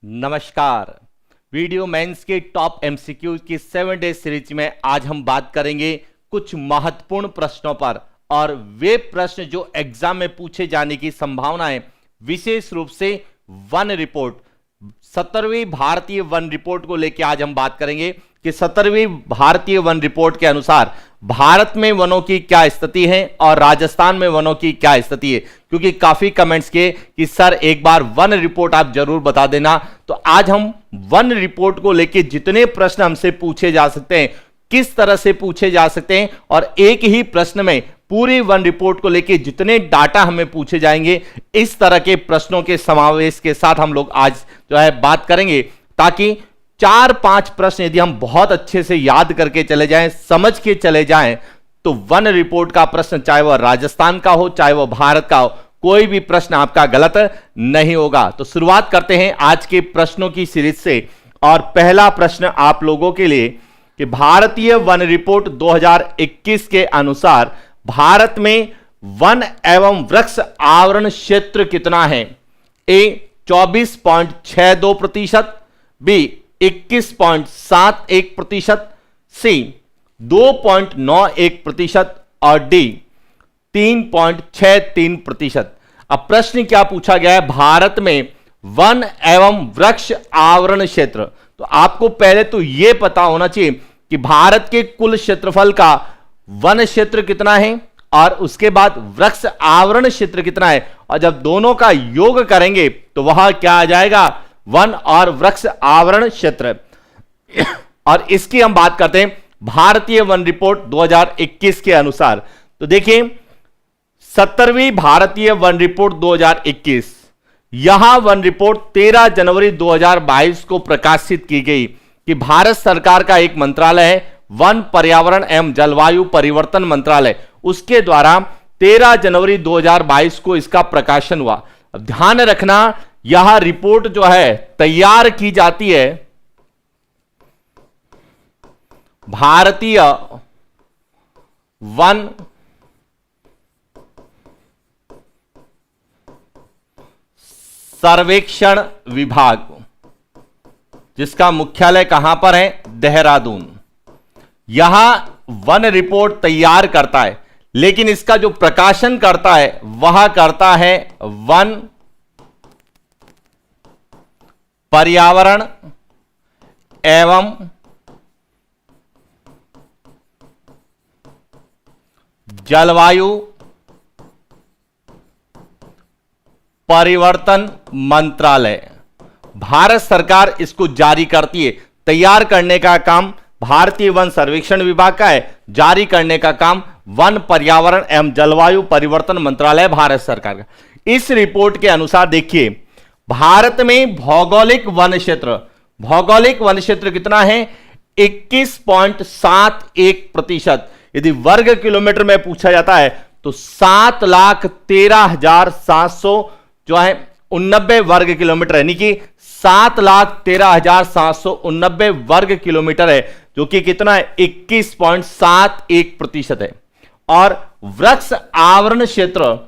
नमस्कार। Video mains के top MCQ की 7 डे सीरीज में आज हम बात करेंगे कुछ महत्वपूर्ण प्रश्नों पर, और वे प्रश्न जो एग्जाम में पूछे जाने की संभावना है, विशेष रूप से वन रिपोर्ट 17वीं भारतीय वन रिपोर्ट को लेकर आज हम बात करेंगे कि 17वीं भारतीय वन रिपोर्ट के अनुसार भारत में वनों की क्या स्थिति है और राजस्थान में वनों की क्या स्थिति है। क्योंकि काफी कमेंट्स किए कि सर एक बार वन रिपोर्ट आप जरूर बता देना, तो आज हम वन रिपोर्ट को लेकर जितने प्रश्न हमसे पूछे जा सकते हैं, किस तरह से पूछे जा सकते हैं, और एक ही प्रश्न में पूरी वन रिपोर्ट को लेकर जितने डाटा हमें पूछे जाएंगे, इस तरह के प्रश्नों के समावेश के साथ हम लोग आज जो है बात करेंगे, ताकि 4-5 प्रश्न यदि हम बहुत अच्छे से याद करके चले जाएं, समझ के चले जाएं, तो वन रिपोर्ट का प्रश्न चाहे वह राजस्थान का हो चाहे वह भारत का हो, कोई भी प्रश्न आपका गलत नहीं होगा। तो शुरुआत करते हैं आज के प्रश्नों की सीरीज से, और पहला प्रश्न आप लोगों के लिए कि भारतीय वन रिपोर्ट 2021 के अनुसार भारत में वन एवं वृक्ष आवरण क्षेत्र कितना है? ए 24.62%, बी 21.71%, सी 2.91% और डी 3.63%। अब प्रश्न क्या पूछा गया है? भारत में वन एवं वृक्ष आवरण क्षेत्र। तो आपको पहले तो यह पता होना चाहिए कि भारत के कुल क्षेत्रफल का वन क्षेत्र कितना है और उसके बाद वृक्ष आवरण क्षेत्र कितना है, और जब दोनों का योग करेंगे तो वह क्या आ जाएगा? वन और वृक्ष आवरण क्षेत्र। और इसकी हम बात करते हैं भारतीय वन रिपोर्ट 2021 के अनुसार। तो देखिए 17वीं भारतीय वन रिपोर्ट 2021, यहां वन रिपोर्ट 13 जनवरी 2022 को प्रकाशित की गई कि भारत सरकार का एक मंत्रालय है, वन पर्यावरण एवं जलवायु परिवर्तन मंत्रालय, उसके द्वारा 13 जनवरी 2022 को इसका प्रकाशन हुआ। अब ध्यान रखना, यह रिपोर्ट जो है तैयार की जाती है भारतीय वन सर्वेक्षण विभाग, जिसका मुख्यालय कहां पर है? देहरादून। यहां वन रिपोर्ट तैयार करता है, लेकिन इसका जो प्रकाशन करता है वह करता है वन पर्यावरण एवं जलवायु परिवर्तन मंत्रालय। भारत सरकार इसको जारी करती है। तैयार करने का काम भारतीय वन सर्वेक्षण विभाग का है, जारी करने का काम वन पर्यावरण एवं जलवायु परिवर्तन मंत्रालय भारत सरकार का। इस रिपोर्ट के अनुसार देखिए, भारत में भौगोलिक वन क्षेत्र कितना है? 21.71%। यदि वर्ग किलोमीटर में पूछा जाता है तो 7,13,700 जो है 89 वर्ग किलोमीटर, यानी कि 7,13,789 वर्ग किलोमीटर है, जो कि कितना है? 21.71% है। और वृक्ष आवरण क्षेत्र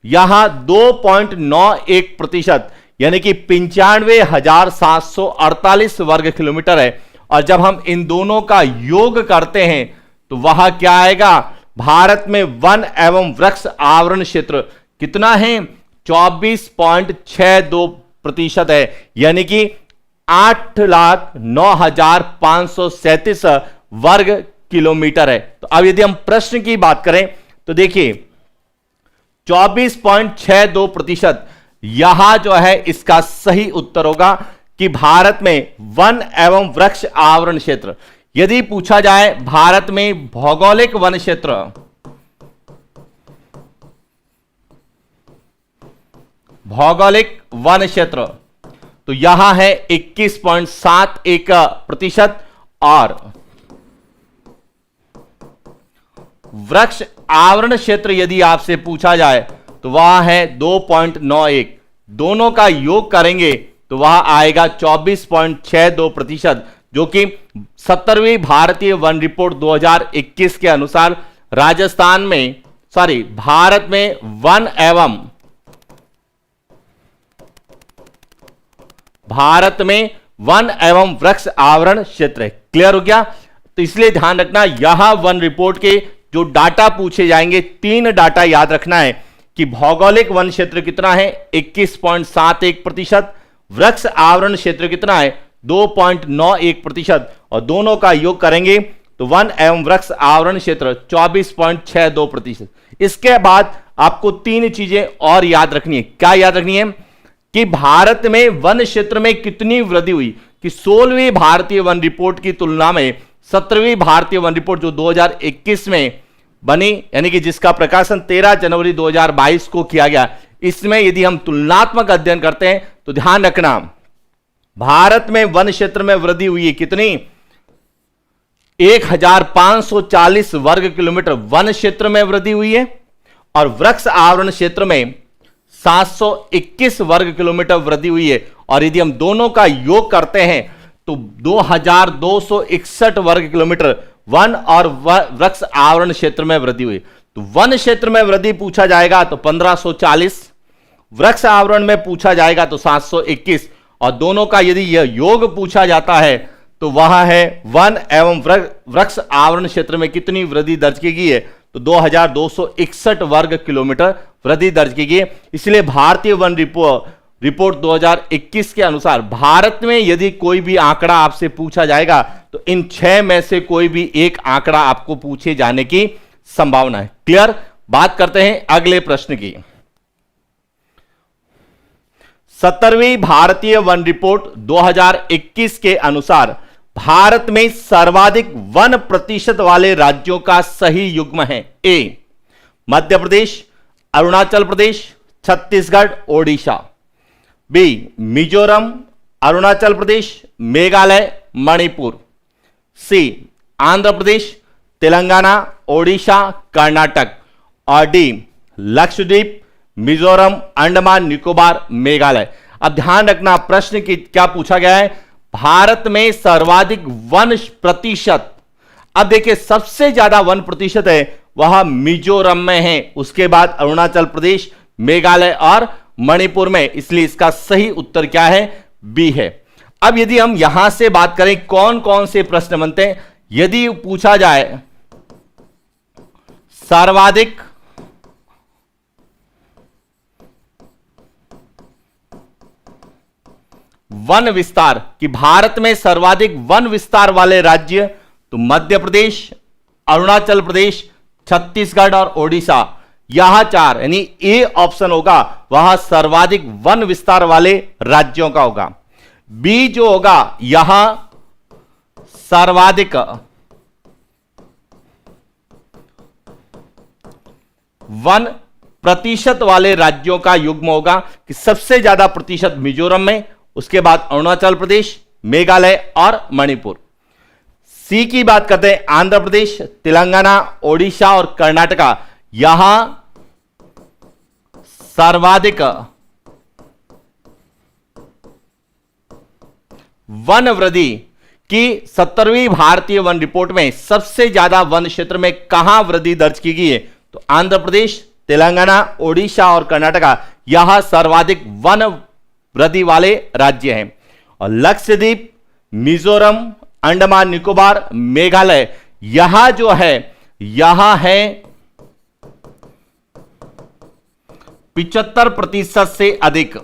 यहां 2.91%, यानी कि 95,748 वर्ग किलोमीटर है। और जब हम इन दोनों का योग करते हैं तो वह क्या आएगा? भारत में वन एवं वृक्ष आवरण क्षेत्र कितना है? 24.62% है, यानी कि 8,09,537 वर्ग किलोमीटर है। तो अब यदि हम प्रश्न की बात करें तो देखिए 24.62% यहां जो है इसका सही उत्तर होगा कि भारत में वन एवं वृक्ष आवरण क्षेत्र। यदि पूछा जाए भारत में भौगोलिक वन क्षेत्र, तो यहां है 21.71%, और वृक्ष आवरण क्षेत्र यदि आपसे पूछा जाए तो वह है 2.91। दोनों का योग करेंगे तो वह आएगा 24.62%, जो कि 17वीं भारतीय वन रिपोर्ट 2021 के अनुसार भारत में वन एवं भारत में वन एवं वृक्ष आवरण क्षेत्र है। क्लियर हो गया? तो इसलिए ध्यान रखना, यह वन रिपोर्ट के जो डाटा पूछे जाएंगे, 3 डाटा याद रखना है कि भौगोलिक वन क्षेत्र कितना है 21.71%, वृक्ष आवरण क्षेत्र कितना है 2.91%, और दोनों का योग करेंगे तो वन एवं वृक्ष आवरण क्षेत्र 24.62%। इसके बाद आपको 3 चीजें और याद रखनी है। क्या याद रखनी है? कि भारत में वन क्षेत्र में कितनी वृद्धि हुई, कि 16वीं भारतीय वन रिपोर्ट की तुलना में 17वीं भारतीय वन रिपोर्ट जो 2021 में बनी, यानी कि जिसका प्रकाशन 13 जनवरी 2022 को किया गया, इसमें यदि हम तुलनात्मक अध्ययन करते हैं तो ध्यान रखना, भारत में वन क्षेत्र में वृद्धि हुई है कितनी, 1540 वर्ग किलोमीटर वन क्षेत्र में वृद्धि हुई है, और वृक्ष आवरण क्षेत्र में 721 वर्ग किलोमीटर वृद्धि हुई है। और यदि हम दोनों का योग करते हैं तो 2261 वर्ग किलोमीटर वन और वृक्ष आवरण क्षेत्र में वृद्धि हुई। तो वन क्षेत्र में वृद्धि पूछा जाएगा तो 1540, वृक्ष आवरण में पूछा जाएगा तो 721, और दोनों का यदि यह योग पूछा जाता है तो वह है वन एवं वृक्ष आवरण क्षेत्र में कितनी वृद्धि दर्ज की गई है, तो 2261 वर्ग किलोमीटर वृद्धि दर्ज की गई। इसलिए भारतीय वन रिपोर्ट 2021 के अनुसार भारत में यदि कोई भी आंकड़ा आपसे पूछा जाएगा तो इन 6 में से कोई भी एक आंकड़ा आपको पूछे जाने की संभावना है। क्लियर? बात करते हैं अगले प्रश्न की। 17वीं भारतीय वन रिपोर्ट 2021 के अनुसार भारत में सर्वाधिक वन प्रतिशत वाले राज्यों का सही युग्म है। ए मध्य प्रदेश, अरुणाचल प्रदेश, छत्तीसगढ़, ओडिशा। बी मिजोरम, अरुणाचल प्रदेश, मेघालय, मणिपुर। सी आंध्र प्रदेश, तेलंगाना, ओडिशा, कर्नाटक। और डी लक्षद्वीप, मिजोरम, अंडमान निकोबार, मेघालय। अब ध्यान रखना, प्रश्न की क्या पूछा गया है, भारत में सर्वाधिक वन प्रतिशत। अब देखिए सबसे ज्यादा वन प्रतिशत है वह मिजोरम में है, उसके बाद अरुणाचल प्रदेश, मेघालय और मणिपुर में। इसलिए इसका सही उत्तर क्या है, बी है। अब यदि हम यहां से बात करें कौन कौन से प्रश्न बनते हैं, यदि पूछा जाए सर्वाधिक वन विस्तार, कि भारत में सर्वाधिक वन विस्तार वाले राज्य, तो मध्य प्रदेश, अरुणाचल प्रदेश, छत्तीसगढ़ और ओडिशा। यह 4 यानी ए ऑप्शन होगा वह सर्वाधिक वन विस्तार वाले राज्यों का होगा। बी जो होगा यहां सर्वाधिक वन प्रतिशत वाले राज्यों का युग्म होगा, कि सबसे ज्यादा प्रतिशत मिजोरम में, उसके बाद अरुणाचल प्रदेश, मेघालय और मणिपुर। सी की बात करते हैं, आंध्र प्रदेश, तेलंगाना, ओडिशा और कर्नाटका। यहां सर्वाधिक वन वृद्धि की 17वीं भारतीय वन रिपोर्ट में सबसे ज्यादा वन क्षेत्र में कहां वृद्धि दर्ज की गई है, तो आंध्र प्रदेश, तेलंगाना, ओडिशा और कर्नाटका। यह सर्वाधिक वन वृद्धि वाले राज्य हैं। और लक्षद्वीप, मिजोरम, अंडमान निकोबार, मेघालय, यहां जो है यहां है 75% से अधिक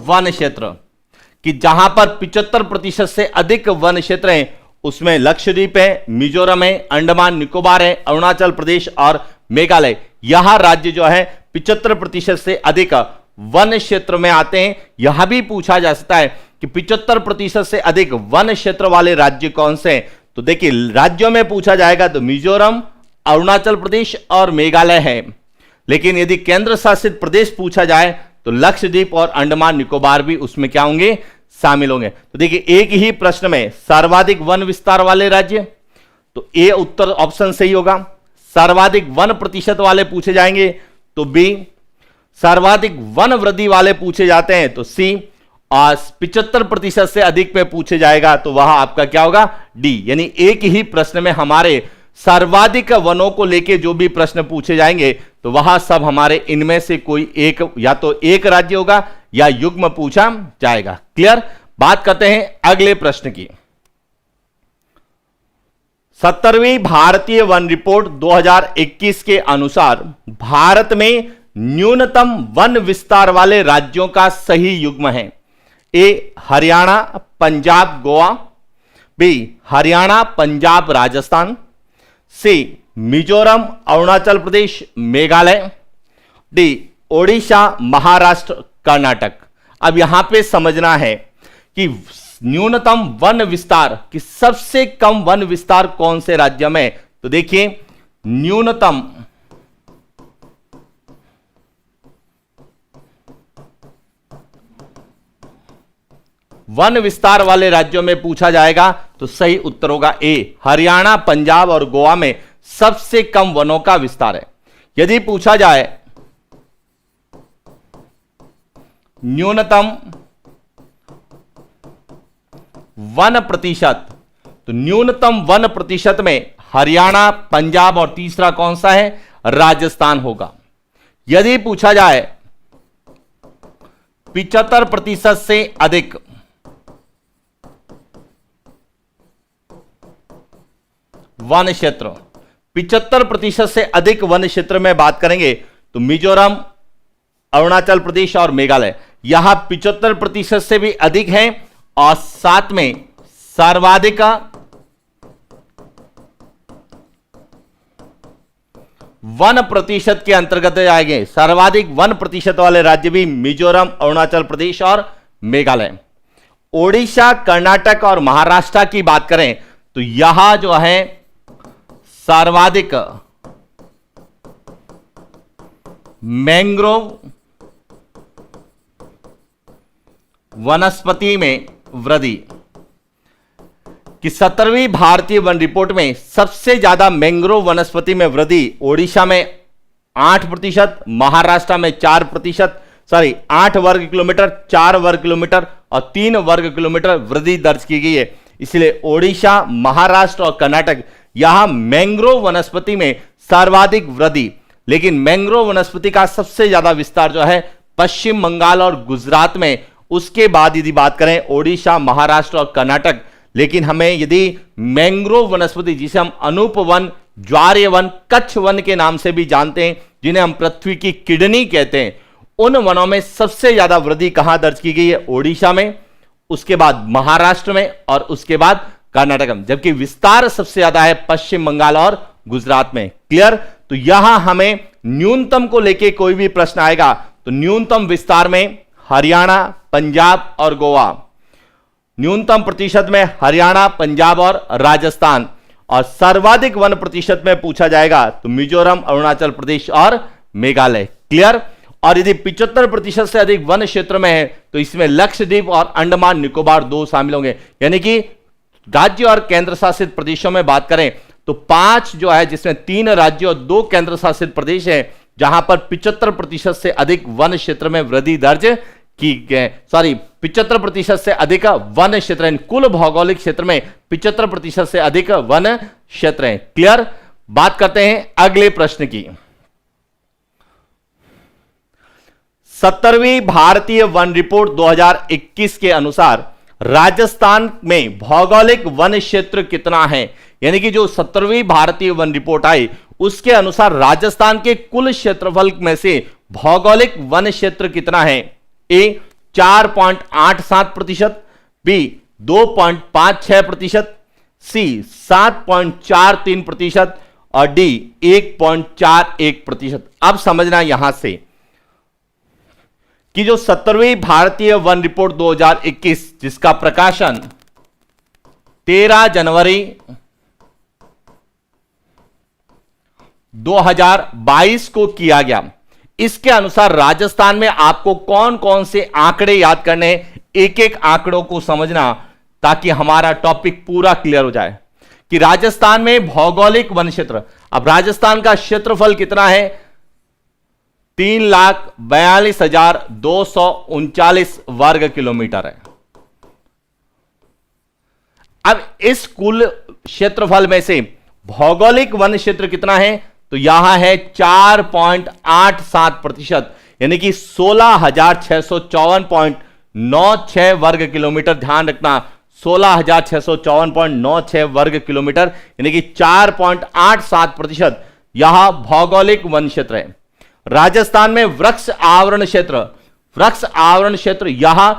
वन क्षेत्र, कि जहां पर 75% से अधिक वन क्षेत्र हैं उसमें लक्षद्वीप है, मिजोरम है, अंडमान निकोबार है, अरुणाचल प्रदेश और मेघालय। यह राज्य जो है 75% से अधिक वन क्षेत्र में आते हैं। यह भी पूछा जा सकता है कि 75% से अधिक वन क्षेत्र वाले राज्य कौन से हैं, तो देखिए राज्यों में पूछा जाएगा तो मिजोरम, अरुणाचल प्रदेश और मेघालय है। लेकिन यदि केंद्र शासित प्रदेश पूछा जाए तो लक्षद्वीप और अंडमान निकोबार भी उसमें क्या होंगे, शामिल होंगे। तो देखिए एक ही प्रश्न में सर्वाधिक वन विस्तार वाले राज्य, तो ए उत्तर ऑप्शन सही होगा। सर्वाधिक वन प्रतिशत वाले पूछे जाएंगे तो बी, सर्वाधिक वन वृद्धि वाले पूछे जाते हैं तो सी, और 75% से अधिक पे पूछे जाएगा तो वह आपका क्या होगा, डी। यानी एक ही प्रश्न में हमारे सर्वाधिक वनों को लेके जो भी प्रश्न पूछे जाएंगे तो वह सब हमारे इनमें से कोई एक, या तो एक राज्य होगा या युग्म पूछा जाएगा। क्लियर। बात करते हैं अगले प्रश्न की। 17वीं भारतीय वन रिपोर्ट 2021 के अनुसार भारत में न्यूनतम वन विस्तार वाले राज्यों का सही युग्म है। ए हरियाणा, पंजाब, गोवा। बी हरियाणा, पंजाब, राजस्थान। सी मिजोरम, अरुणाचल प्रदेश, मेघालय। डी ओडिशा, महाराष्ट्र, कर्नाटक। अब यहां पे समझना है कि न्यूनतम वन विस्तार कि सबसे कम वन विस्तार कौन से राज्य में। तो देखिए न्यूनतम वन विस्तार वाले राज्यों में पूछा जाएगा तो सही उत्तर होगा ए हरियाणा, पंजाब और गोवा में सबसे कम वनों का विस्तार है। यदि पूछा जाए न्यूनतम वन प्रतिशत, तो न्यूनतम वन प्रतिशत में हरियाणा, पंजाब और तीसरा कौन सा है, राजस्थान होगा। यदि पूछा जाए 75% से अधिक वन क्षेत्र, 75% से अधिक वन क्षेत्र में बात करेंगे तो मिजोरम, अरुणाचल प्रदेश और मेघालय यहां 75% से भी अधिक है और साथ में सर्वाधिक वन प्रतिशत के अंतर्गत आएंगे। सर्वाधिक वन प्रतिशत वाले राज्य भी मिजोरम, अरुणाचल प्रदेश और मेघालय। ओडिशा, कर्नाटक और महाराष्ट्र की बात करें तो यहां जो है सर्वाधिक मैंग्रोव वनस्पति में वृद्धि कि 17वीं भारतीय वन रिपोर्ट में सबसे ज्यादा मैंग्रोव वनस्पति में वृद्धि ओडिशा में 8%, महाराष्ट्र में 4%, 8 वर्ग किलोमीटर, 4 वर्ग किलोमीटर और 3 वर्ग किलोमीटर वृद्धि दर्ज की गई है। इसलिए ओडिशा, महाराष्ट्र और कर्नाटक यहां मैंग्रोव वनस्पति में सर्वाधिक वृद्धि। लेकिन मैंग्रोव वनस्पति का सबसे ज्यादा विस्तार जो है पश्चिम बंगाल और गुजरात में, उसके बाद यदि बात करें ओडिशा, महाराष्ट्र और कर्नाटक। लेकिन हमें यदि मैंग्रोव वनस्पति जिसे हम अनूप वन, ज्वार्य वन, कच्छ वन के नाम से भी जानते हैं, जिन्हें हम पृथ्वी की किडनी कहते हैं, उन वनों में सबसे ज्यादा वृद्धि कहां दर्ज की गई है, ओडिशा में, उसके बाद महाराष्ट्र में और उसके बाद कर्नाटक में, जबकि विस्तार सबसे ज्यादा है पश्चिम बंगाल और गुजरात में। क्लियर। तो यहां हमें न्यूनतम को लेके कोई भी प्रश्न आएगा तो न्यूनतम विस्तार में हरियाणा, पंजाब और गोवा, न्यूनतम प्रतिशत में हरियाणा, पंजाब और राजस्थान, और सर्वाधिक वन प्रतिशत में पूछा जाएगा तो मिजोरम, अरुणाचल प्रदेश और मेघालय। क्लियर। और यदि 75% से अधिक वन क्षेत्र में है तो इसमें लक्षद्वीप और अंडमान निकोबार 2 शामिल होंगे। यानी कि राज्य और केंद्र शासित प्रदेशों में बात करें तो 5 जो है, जिसमें 3 राज्य और 2 केंद्र शासित प्रदेश है, जहां पर 75% से अधिक वन क्षेत्र में वृद्धि दर्ज की गई। 75% से अधिक वन क्षेत्र, कुल भौगोलिक क्षेत्र में 75% से अधिक वन क्षेत्र है। क्लियर। बात करते हैं अगले प्रश्न की। 17वीं भारतीय वन रिपोर्ट 2021 के अनुसार राजस्थान में भौगोलिक वन क्षेत्र कितना है। यानी कि जो 17वीं भारतीय वन रिपोर्ट आई उसके अनुसार राजस्थान के कुल क्षेत्रफल में से भौगोलिक वन क्षेत्र कितना है। ए 4.87%, बी 2.56%, सी 7.43% और डी 1.41%। अब समझना यहां से कि जो 17वीं भारतीय वन रिपोर्ट 2021 जिसका प्रकाशन 13 जनवरी 2022 को किया गया, इसके अनुसार राजस्थान में आपको कौन कौन से आंकड़े याद करने हैं, एक एक आंकड़ों को समझना ताकि हमारा टॉपिक पूरा क्लियर हो जाए कि राजस्थान में भौगोलिक वन क्षेत्र। अब राजस्थान का क्षेत्रफल कितना है, 3,42,239 वर्ग किलोमीटर है। अब इस कुल क्षेत्रफल में से भौगोलिक वन क्षेत्र कितना है, तो यहां है 4.87%, यानी कि 16,654.96 वर्ग किलोमीटर। ध्यान रखना, 16,654.96 वर्ग किलोमीटर, यानी कि 4.87% यहां भौगोलिक वन क्षेत्र है। राजस्थान में वृक्ष आवरण क्षेत्र, वृक्ष आवरण क्षेत्र यहां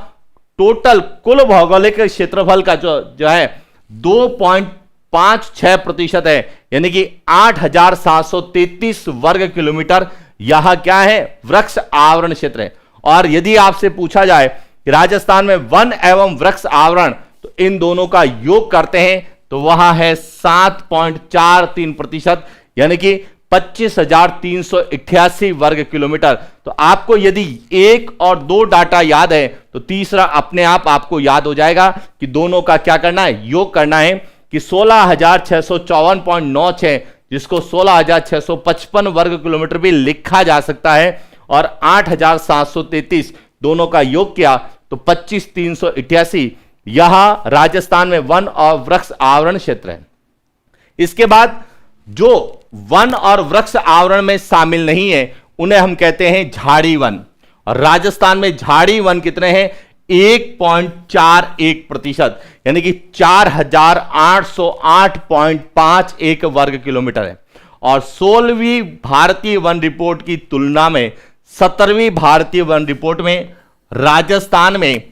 टोटल कुल भौगोलिक क्षेत्रफल का जो है 2.56% है, यानी कि 8,733 वर्ग किलोमीटर यहां क्या है, वृक्ष आवरण क्षेत्र है। और यदि आपसे पूछा जाए कि राजस्थान में वन एवं वृक्ष आवरण, तो इन दोनों का योग करते हैं तो वह है 7.43%, यानी कि 25,388 वर्ग किलोमीटर। तो आपको यदि एक और दो डाटा याद है तो तीसरा अपने आप आपको याद हो जाएगा कि दोनों का क्या करना है, योग करना है कि 16,654.96, जिसको 16,655 वर्ग किलोमीटर भी लिखा जा सकता है, और 8,733 दोनों का योग किया तो 25,388 यहां राजस्थान में वन और वृक्ष आवरण क्षेत्र है। इसके बाद जो वन और वृक्ष आवरण में शामिल नहीं है उन्हें हम कहते हैं झाड़ी वन। और राजस्थान में झाड़ी वन कितने हैं, 1.41%, यानी कि 4,808.51 वर्ग किलोमीटर है। और 16वीं भारतीय वन रिपोर्ट की तुलना में 17वीं भारतीय वन रिपोर्ट में राजस्थान में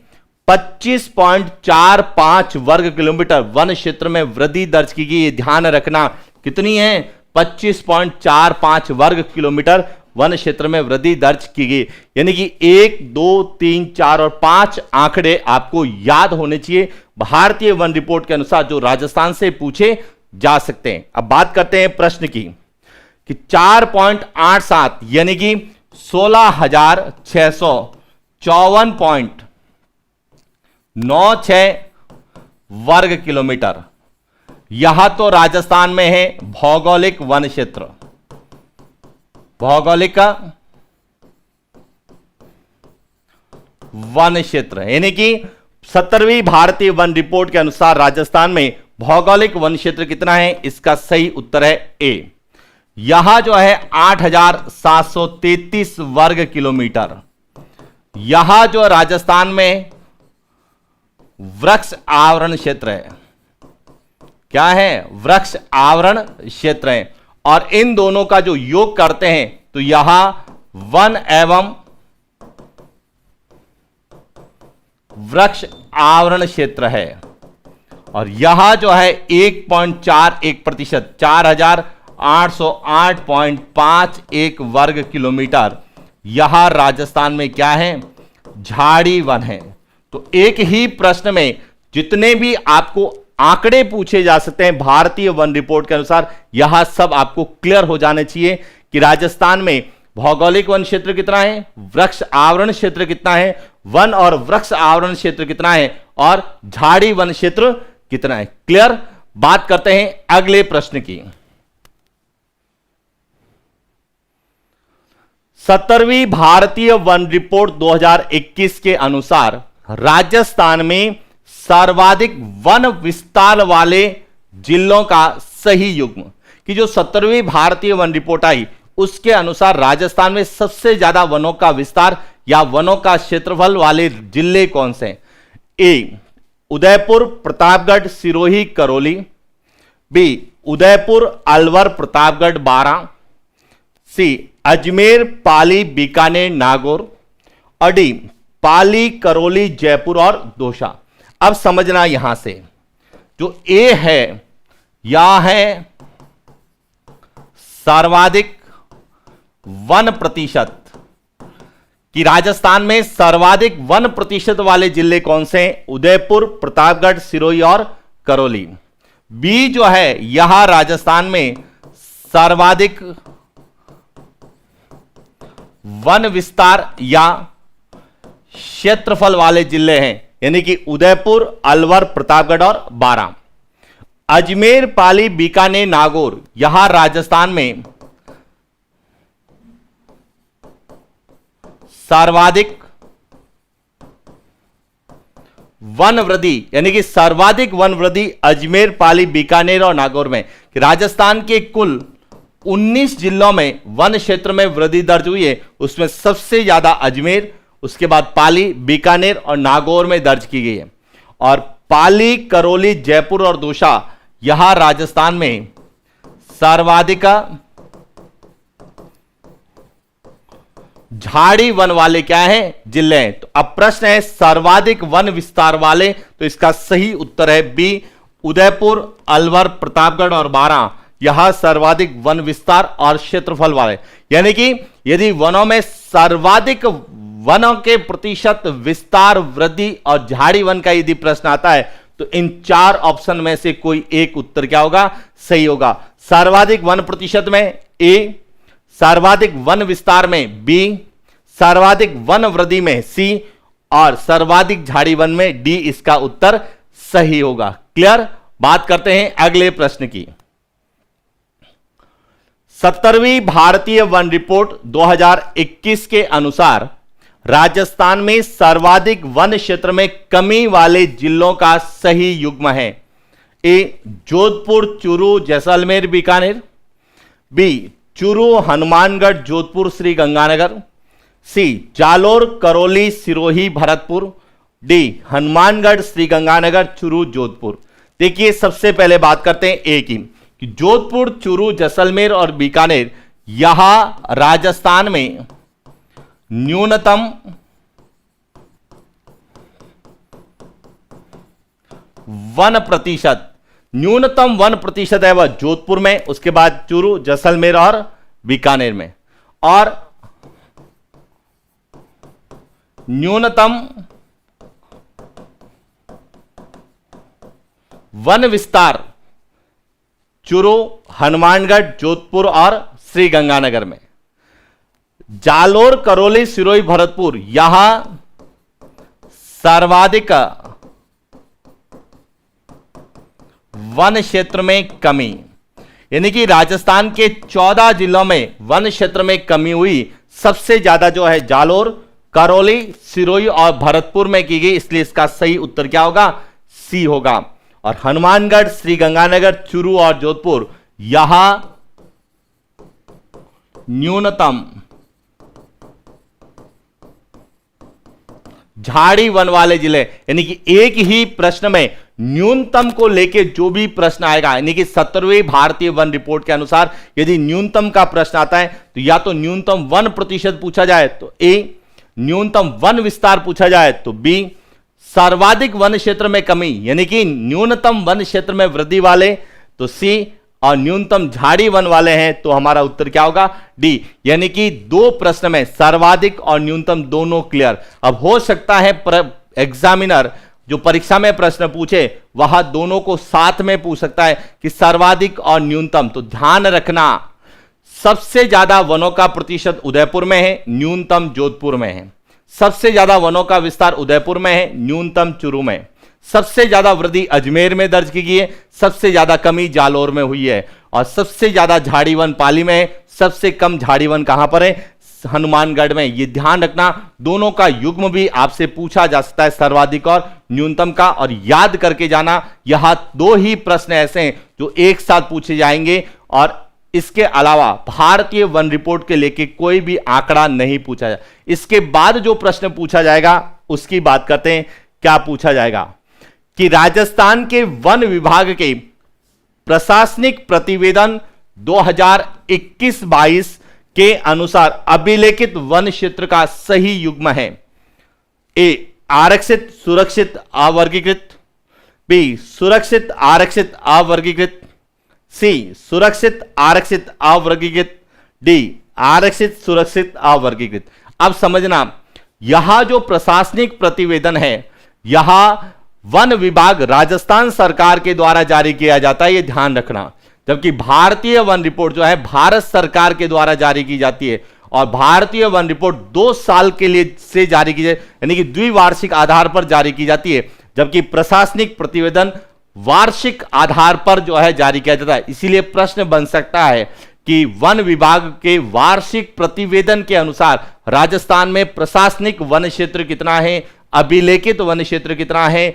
25.45 वर्ग किलोमीटर वन क्षेत्र में वृद्धि दर्ज की गई। ध्यान रखना, कितनी है, 25.45 वर्ग किलोमीटर वन क्षेत्र में वृद्धि दर्ज की गई। यानी कि 1, 2, 3, 4 और 5 आंकड़े आपको याद होने चाहिए भारतीय वन रिपोर्ट के अनुसार, जो राजस्थान से पूछे जा सकते हैं। अब बात करते हैं प्रश्न की कि 4.87 यानी कि 16,654.96 वर्ग किलोमीटर यहां तो राजस्थान में है भौगोलिक वन क्षेत्र, भौगोलिक वन क्षेत्र, यानी कि 17वीं भारतीय वन रिपोर्ट के अनुसार राजस्थान में भौगोलिक वन क्षेत्र कितना है, इसका सही उत्तर है ए। यहां जो है 8,733 वर्ग किलोमीटर। यहां जो राजस्थान में वृक्ष आवरण क्षेत्र है, क्या है, वृक्ष आवरण क्षेत्र है। और इन दोनों का जो योग करते हैं तो यहां वन एवं वृक्ष आवरण क्षेत्र है। और यहां जो है 1.41%, 4,808.51 वर्ग किलोमीटर यहां राजस्थान में क्या है, झाड़ी वन है। तो एक ही प्रश्न में जितने भी आपको आंकड़े पूछे जा सकते हैं भारतीय वन रिपोर्ट के अनुसार, यहां सब आपको क्लियर हो जाने चाहिए कि राजस्थान में भौगोलिक वन क्षेत्र कितना है, वृक्ष आवरण क्षेत्र कितना है, वन और वृक्ष आवरण क्षेत्र कितना है, और झाड़ी वन क्षेत्र कितना है। क्लियर। बात करते हैं अगले प्रश्न की। 17वीं भारतीय वन रिपोर्ट 2021 के अनुसार राजस्थान में सर्वाधिक वन विस्तार वाले जिलों का सही युग्म, कि जो 17वीं भारतीय वन रिपोर्ट आई उसके अनुसार राजस्थान में सबसे ज्यादा वनों का विस्तार या वनों का क्षेत्रफल वाले जिले कौन से हैं। ए उदयपुर, प्रतापगढ़, सिरोही, करौली। बी उदयपुर, अलवर, प्रतापगढ़, बारां। सी अजमेर, पाली, बीकानेर, नागौर। और डी पाली, करौली, जयपुर और दौसा। अब समझना यहां से जो ए है यह है सर्वाधिक वन प्रतिशत, कि राजस्थान में सर्वाधिक वन प्रतिशत वाले जिले कौन से हैं, उदयपुर, प्रतापगढ़, सिरोही और करौली। बी जो है यह राजस्थान में सर्वाधिक वन विस्तार या क्षेत्रफल वाले जिले हैं, यानी कि उदयपुर, अलवर, प्रतापगढ़ और बारां। अजमेर, पाली, बीकानेर, नागौर यहां राजस्थान में सर्वाधिक वन वृद्धि यानी कि सर्वाधिक वन वृद्धि अजमेर, पाली, बीकानेर और नागौर में। कि राजस्थान के कुल 19 जिलों में वन क्षेत्र में वृद्धि दर्ज हुई है, उसमें सबसे ज्यादा अजमेर, उसके बाद पाली, बीकानेर और नागौर में दर्ज की गई है। और पाली, करौली, जयपुर और दौसा यहां राजस्थान में सर्वाधिक झाड़ी वन वाले क्या है, जिले हैं। तो अब प्रश्न है सर्वाधिक वन विस्तार वाले, तो इसका सही उत्तर है बी, उदयपुर, अलवर, प्रतापगढ़ और बारां यह सर्वाधिक वन विस्तार और क्षेत्रफल वाले। यानी कि यदि वनों में सर्वाधिक वनों के प्रतिशत विस्तार, वृद्धि और झाड़ी वन का यदि प्रश्न आता है तो इन 4 ऑप्शन में से कोई एक उत्तर क्या होगा, सही होगा। सर्वाधिक वन प्रतिशत में ए, सर्वाधिक वन विस्तार में बी, सर्वाधिक वन वृद्धि में सी और सर्वाधिक झाड़ी वन में डी इसका उत्तर सही होगा। क्लियर। बात करते हैं अगले प्रश्न की। 17वीं भारतीय वन रिपोर्ट 2021 के अनुसार राजस्थान में सर्वाधिक वन क्षेत्र में कमी वाले जिलों का सही युग्म है। ए, जोधपुर, चूरू, जैसलमेर, बीकानेर। बी, चूरू, हनुमानगढ़, जोधपुर, श्री गंगानगर। सी, जालोर, करौली, सिरोही, भरतपुर। डी, हनुमानगढ़, श्री गंगानगर, चूरू, जोधपुर। देखिए सबसे पहले बात करते हैं ए की, कि जोधपुर, चूरू, जैसलमेर और बीकानेर यहां राजस्थान में न्यूनतम वन प्रतिशत, न्यूनतम वन प्रतिशत है वह जोधपुर में, उसके बाद चूरू, जैसलमेर और बीकानेर में। और न्यूनतम वन विस्तार चूरू, हनुमानगढ़, जोधपुर और श्री गंगानगर में। जालोर, करौली, सिरोही, भरतपुर यहां सर्वाधिक वन क्षेत्र में कमी, यानी कि राजस्थान के 14 जिलों में वन क्षेत्र में कमी हुई। सबसे ज्यादा जो है जालोर, करौली, सिरोही और भरतपुर में की गई, इसलिए इसका सही उत्तर क्या होगा, सी होगा। और हनुमानगढ़, श्री गंगानगर, चूरू और जोधपुर यहां न्यूनतम झाड़ी वन वाले जिले, यानी कि एक ही प्रश्न में न्यूनतम को लेके जो भी प्रश्न आएगा, यानी कि 17वीं भारतीय वन रिपोर्ट के अनुसार यदि न्यूनतम का प्रश्न आता है तो या तो न्यूनतम 1% पूछा जाए तो ए, न्यूनतम वन विस्तार पूछा जाए तो बी, सर्वाधिक वन क्षेत्र में कमी यानी कि न्यूनतम वन क्षेत्र में वृद्धि वाले तो सी, और न्यूनतम झाड़ी वन वाले हैं तो हमारा उत्तर क्या होगा, डी। यानी कि 2 प्रश्न में सर्वाधिक और न्यूनतम दोनों क्लियर। अब हो सकता है एग्जामिनर जो परीक्षा में प्रश्न पूछे वह दोनों को साथ में पूछ सकता है कि सर्वाधिक और न्यूनतम। तो ध्यान रखना सबसे ज्यादा वनों का प्रतिशत उदयपुर में है, न्यूनतम जोधपुर में है। सबसे ज्यादा वनों का विस्तार उदयपुर में है, न्यूनतम चूरू में। सबसे ज्यादा वृद्धि अजमेर में दर्ज की गई है, सबसे ज्यादा कमी जालोर में हुई है। और सबसे ज्यादा झाड़ी वन पाली में है, सबसे कम झाड़ी वन कहां पर है, हनुमानगढ़ में। यह ध्यान रखना, दोनों का युग्म भी आपसे पूछा जा सकता है, सर्वाधिक और न्यूनतम का। और याद करके जाना, यहां 2 ही प्रश्न ऐसे हैं जो एक साथ पूछे जाएंगे और इसके अलावा भारतीय वन रिपोर्ट के लेके कोई भी आंकड़ा नहीं पूछा जाए। इसके बाद जो प्रश्न पूछा जाएगा उसकी बात करते हैं। क्या पूछा जाएगा कि राजस्थान के वन विभाग के प्रशासनिक प्रतिवेदन 2021-22 के अनुसार अभिलेखित वन क्षेत्र का सही युग्म है। ए, आरक्षित, सुरक्षित, अवर्गीकृत। बी, सुरक्षित, आरक्षित, अवर्गीकृत। सी, सुरक्षित, आरक्षित, अवर्गीकृत। डी, आरक्षित, सुरक्षित, अवर्गीकृत। अब समझना, यहां जो प्रशासनिक प्रतिवेदन है यहां वन विभाग राजस्थान सरकार के द्वारा जारी किया जाता है, यह ध्यान रखना। जबकि भारतीय वन रिपोर्ट जो है भारत सरकार के द्वारा जारी की जाती है। और भारतीय वन रिपोर्ट 2 साल के लिए से जारी की जाए, यानी कि द्विवार्षिक आधार पर जारी की जाती है। जबकि प्रशासनिक प्रतिवेदन वार्षिक आधार पर जो है जारी किया जाता है। इसीलिए प्रश्न बन सकता है कि वन विभाग के वार्षिक प्रतिवेदन के अनुसार राजस्थान में प्रशासनिक वन क्षेत्र कितना है, अभिलेखित वन क्षेत्र कितना है,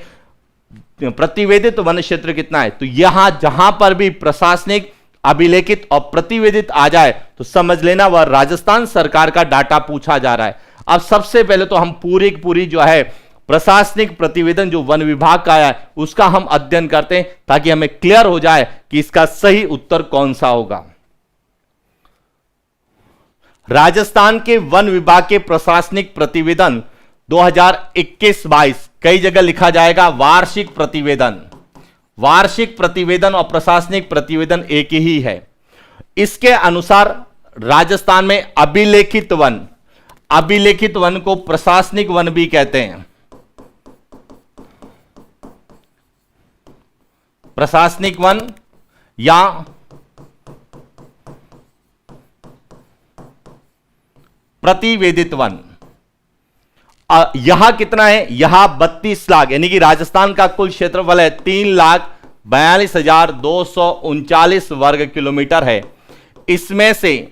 प्रतिवेदित वन क्षेत्र कितना है। तो यहां जहां पर भी प्रशासनिक, अभिलेखित और प्रतिवेदित आ जाए तो समझ लेना वह राजस्थान सरकार का डाटा पूछा जा रहा है। अब सबसे पहले तो हम पूरी की पूरी जो है प्रशासनिक प्रतिवेदन जो वन विभाग का है उसका हम अध्ययन करते हैं, ताकि हमें क्लियर हो जाए कि इसका सही उत्तर कौन सा होगा। राजस्थान के वन विभाग के प्रशासनिक प्रतिवेदन 2021-22, कई जगह लिखा जाएगा वार्षिक प्रतिवेदन। वार्षिक प्रतिवेदन और प्रशासनिक प्रतिवेदन एक ही है। इसके अनुसार राजस्थान में अभिलेखित वन, अभिलेखित वन को प्रशासनिक वन भी कहते हैं। प्रशासनिक वन या प्रतिवेदित वन। यहां कितना है, यहां 32 लाख, यानी कि राजस्थान का कुल क्षेत्रफल है 3,42,239 वर्ग किलोमीटर है। इसमें से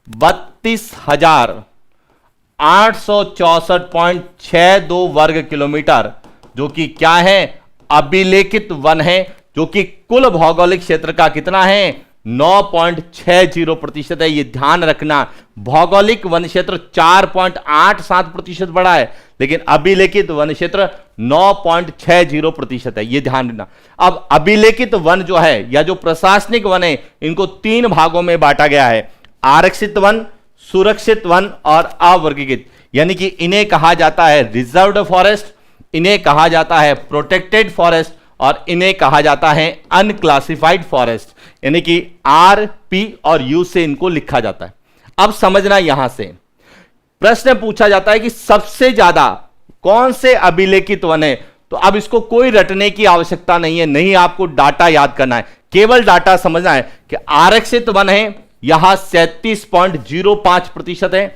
32,864.62 वर्ग किलोमीटर जो कि क्या है, अभिलेखित वन है, जो कि कुल भौगोलिक क्षेत्र का कितना है, 9.60% है। ये ध्यान रखना, भौगोलिक वन क्षेत्र 4.87% बड़ा है, लेकिन अभिलेखित वन क्षेत्र 9.60% है। ये ध्यान रखना। अब अभिलेखित वन जो है या जो प्रशासनिक वन है, इनको 3 भागों में बांटा गया है, आरक्षित वन, सुरक्षित वन और अवर्गीकृत। यानी कि इन्हें कहा जाता है रिजर्व्ड फॉरेस्ट, इन्हें कहा जाता है प्रोटेक्टेड फॉरेस्ट और इन्हें कहा जाता है अनक्लासिफाइड फॉरेस्ट। यानी कि आर, पी और यू से इनको लिखा जाता है। अब समझना, यहां से प्रश्न पूछा जाता है कि सबसे ज्यादा कौन से अभिलेखित वन है। तो अब इसको कोई रटने की आवश्यकता नहीं है, नहीं आपको डाटा याद करना है, केवल डाटा समझना है कि आरक्षित वन है यहां 37.05% है,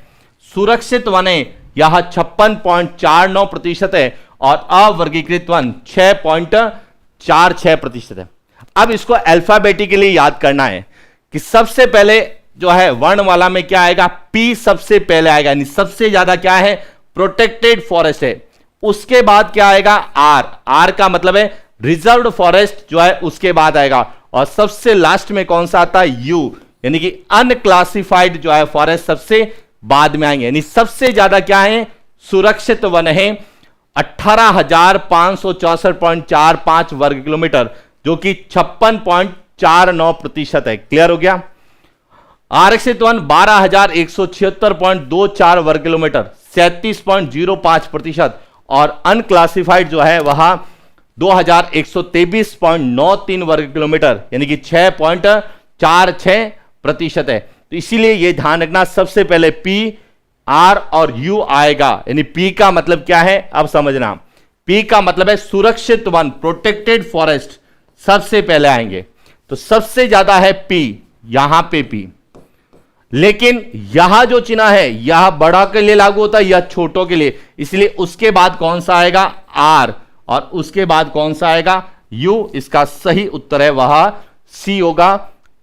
सुरक्षित वन है यहां 56.49% है और अवर्गीकृत वन 6.46% है। अब इसको अल्फाबेटिकली याद करना है कि सबसे पहले जो है वर्णमाला में क्या आएगा, पी सबसे पहले आएगा, यानी सबसे ज्यादा क्या है, प्रोटेक्टेड फॉरेस्ट है। उसके बाद क्या आएगा, आर, आर का मतलब है रिजर्व्ड फॉरेस्ट जो है उसके बाद आएगा, और सबसे लास्ट में कौन सा आता है, यू, यानी कि अनक्लासिफाइड जो है फॉरेस्ट सबसे बाद में आएंगे। यानी सबसे ज्यादा क्या है, सुरक्षित वन है 18,564.45 वर्ग किलोमीटर जो कि 56.49% है। क्लियर हो गया। आरक्षित वन 12,176.24 वर्ग किलोमीटर 37.05% और अनक्लासिफाइड जो है वह 2,123.93 वर्ग किलोमीटर यानी कि 6.46% है। तो इसीलिए यह ध्यान रखना, सबसे पहले पी, आर और यू आएगा। यानी पी का मतलब क्या है, अब समझना, पी का मतलब है सुरक्षित वन, प्रोटेक्टेड फॉरेस्ट सबसे पहले आएंगे। तो सबसे ज्यादा है पी, यहां पे पी, लेकिन यहां जो चिन्ह है यह बड़ा के लिए लागू होता है या छोटों के लिए, इसलिए उसके बाद कौन सा आएगा, आर, और उसके बाद कौन सा आएगा, यू। इसका सही उत्तर है वह सी होगा,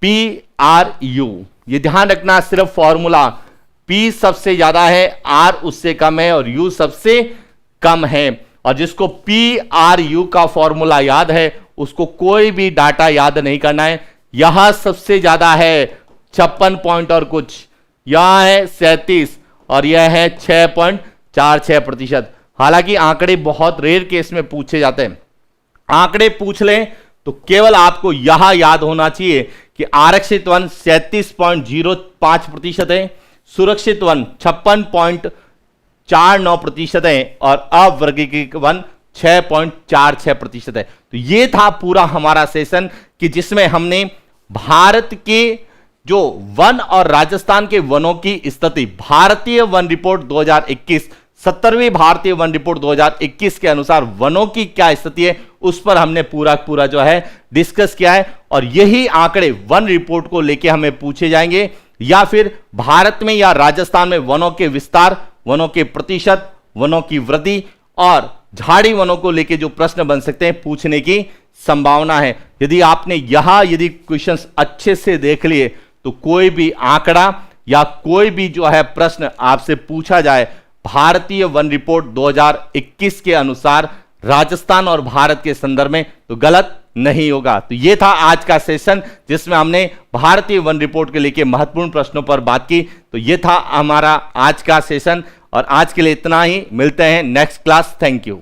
पी आर यू। ये ध्यान रखना, सिर्फ फॉर्मूला, पी सबसे ज्यादा है, आर उससे कम है और यू सबसे कम है। और जिसको पी आर यू का फॉर्मूला याद है उसको कोई भी डाटा याद नहीं करना है। यहां सबसे ज्यादा है 56 पॉइंट और कुछ, यहां है 37 और यह है 6.46%। हालांकि आंकड़े बहुत रेयर केस में पूछे जाते हैं, आंकड़े पूछ लें तो केवल आपको यहां याद होना चाहिए कि आरक्षित वन 37.05% है, सुरक्षित वन 56.49% है और अवर्गीकृत वन 6.46% है। तो ये था पूरा हमारा सेशन कि जिसमें हमने भारत के जो वन और राजस्थान के वनों की स्थिति, भारतीय वन रिपोर्ट 2021, 17वीं भारतीय वन रिपोर्ट 2021 के अनुसार वनों की क्या स्थिति है उस पर हमने पूरा जो है डिस्कस किया है। और यही आंकड़े वन रिपोर्ट को लेके हमें पूछे जाएंगे, या फिर भारत में या राजस्थान में वनों के विस्तार, वनों के प्रतिशत, वनों की वृद्धि और झाड़ी वनों को लेके जो प्रश्न बन सकते हैं, पूछने की संभावना है। यदि आपने यदि क्वेश्चंस अच्छे से देख लिए तो कोई भी आंकड़ा या कोई भी जो है प्रश्न आपसे पूछा जाए भारतीय वन रिपोर्ट 2021 के अनुसार राजस्थान और भारत के संदर्भ में, तो गलत नहीं होगा। तो यह था आज का सेशन जिसमें हमने भारतीय वन रिपोर्ट के लेके महत्वपूर्ण प्रश्नों पर बात की। तो यह था हमारा आज का सेशन और आज के लिए इतना ही। मिलते हैं नेक्स्ट क्लास। Thank you.